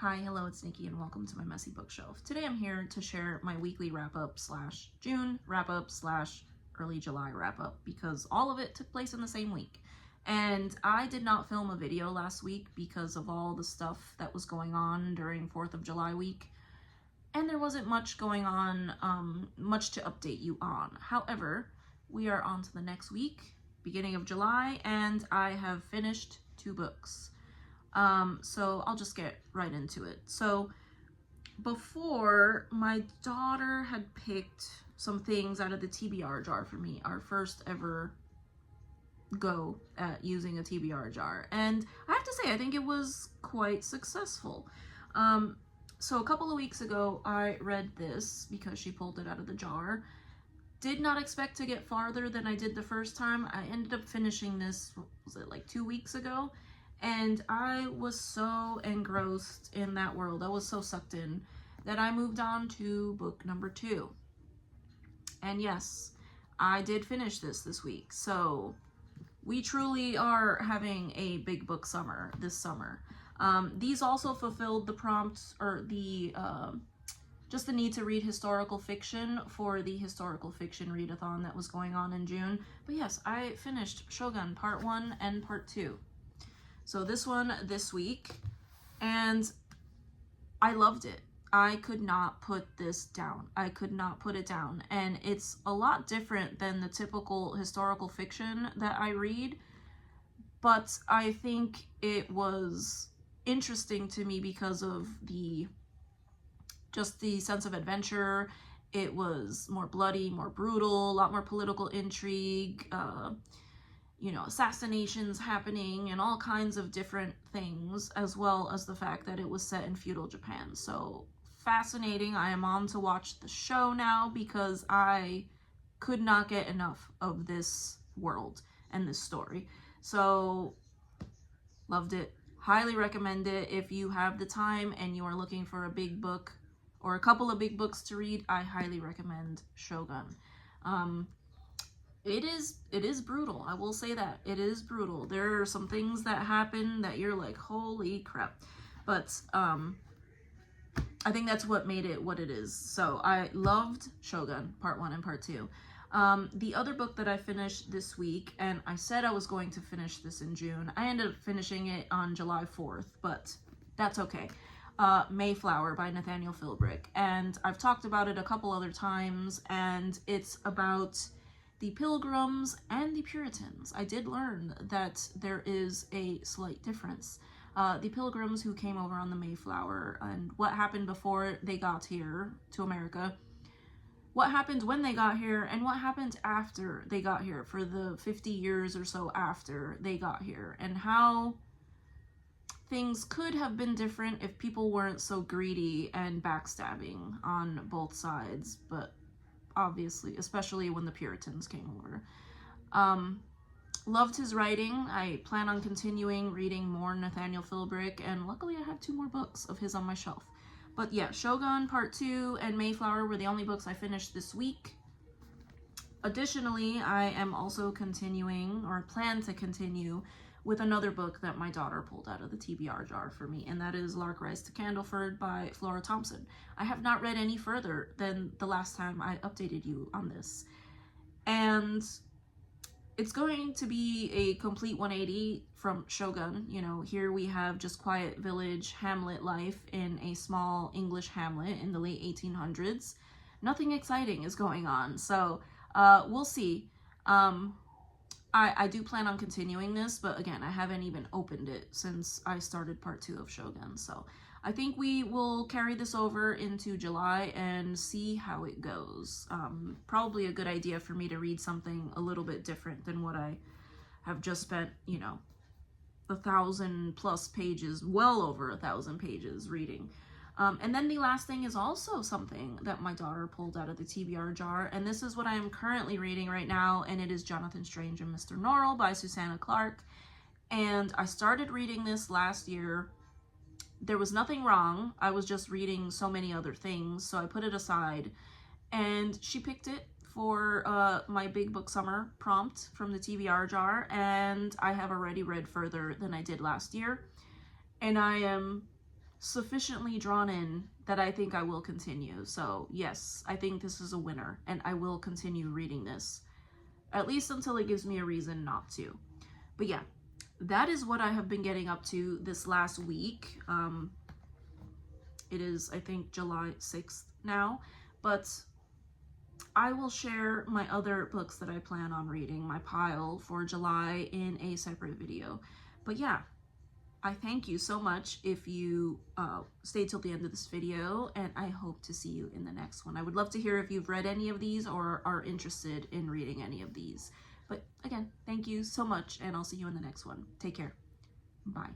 Hi, hello, it's Nikki and welcome to my messy bookshelf. Today I'm here to share my weekly wrap-up slash June wrap-up slash early July wrap-up because all of it took place in the same week. And I did not film a video last week because of all the stuff that was going on during 4th of July week. And there wasn't much going on, much to update you on. However, we are on to the next week, beginning of July, and I have finished 2 books. So I'll just get right into it. So before, my daughter had picked some things out of the TBR jar for me, our first ever go at using a TBR jar. And I have to say, I think it was quite successful. So a couple of weeks ago, I read this because she pulled it out of the jar. Did not expect to get farther than I did the first time. I ended up finishing this, what was it, like 2 weeks ago? And I was so engrossed in that world, I was so sucked in, that I moved on to book number 2. And yes, I did finish this week. So we truly are having a big book summer this summer. These also fulfilled the prompt, or the just the need to read historical fiction for the historical fiction readathon that was going on in June. But yes, I finished Shogun Part 1 and Part 2. So this one this week, and I loved it. I could not put this down. I could not put it down. And it's a lot different than the typical historical fiction that I read, but I think it was interesting to me because of just the sense of adventure. It was more bloody, more brutal, a lot more political intrigue, assassinations happening and all kinds of different things, as well as the fact that it was set in feudal Japan. So fascinating. I am on to watch the show now because I could not get enough of this world and this story. So loved it. Highly recommend it. If you have the time and you are looking for a big book or a couple of big books to read, I highly recommend Shogun. It is brutal. I will say that. It is brutal. There are some things that happen that you're like, holy crap. But I think that's what made it what it is. So I loved Shogun Part 1 and Part 2. The other book that I finished this week, and I said I was going to finish this in June, I ended up finishing it on July 4th, but that's okay. Mayflower by Nathaniel Philbrick. And I've talked about it a couple other times, and it's about the Pilgrims and the Puritans. I did learn that there is a slight difference. The Pilgrims who came over on the Mayflower, and what happened before they got here to America, what happened when they got here, and what happened after they got here, for the 50 years or so after they got here, and how things could have been different if people weren't so greedy and backstabbing on both sides, but obviously, especially when the Puritans came over. Loved his writing. I plan on continuing reading more Nathaniel Philbrick, and luckily I have 2 more books of his on my shelf. But yeah, Shogun Part 2 and Mayflower were the only books I finished this week. Additionally, I am also continuing, or plan to continue, with another book that my daughter pulled out of the TBR jar for me, and that is Lark Rise to Candleford by Flora Thompson. I have not read any further than the last time I updated you on this. And it's going to be a complete 180 from Shogun. Here we have just quiet village hamlet life in a small English hamlet in the late 1800s. Nothing exciting is going on, so we'll see. I do plan on continuing this, but again, I haven't even opened it since I started Part 2 of Shogun, so I think we will carry this over into July and see how it goes. Probably a good idea for me to read something a little bit different than what I have just spent, 1,000+ pages, well over 1,000 pages reading. And then the last thing is also something that my daughter pulled out of the TBR jar, and this is what I am currently reading right now, and it is Jonathan Strange and Mr. Norrell by Susanna Clarke. And I started reading this last year. There was nothing wrong. I was just reading so many other things, so I put it aside, and she picked it for my big book summer prompt from the TBR jar, and I have already read further than I did last year, and I am sufficiently drawn in that I think I will continue. So yes, I think this is a winner, and I will continue reading this, at least until it gives me a reason not to. But yeah, that is what I have been getting up to this last week. It is, I think, July 6th now, but I will share my other books that I plan on reading, my pile for July, in a separate video. But yeah, I thank you so much if you stayed till the end of this video, and I hope to see you in the next one. I would love to hear if you've read any of these or are interested in reading any of these. But again, thank you so much, and I'll see you in the next one. Take care. Bye.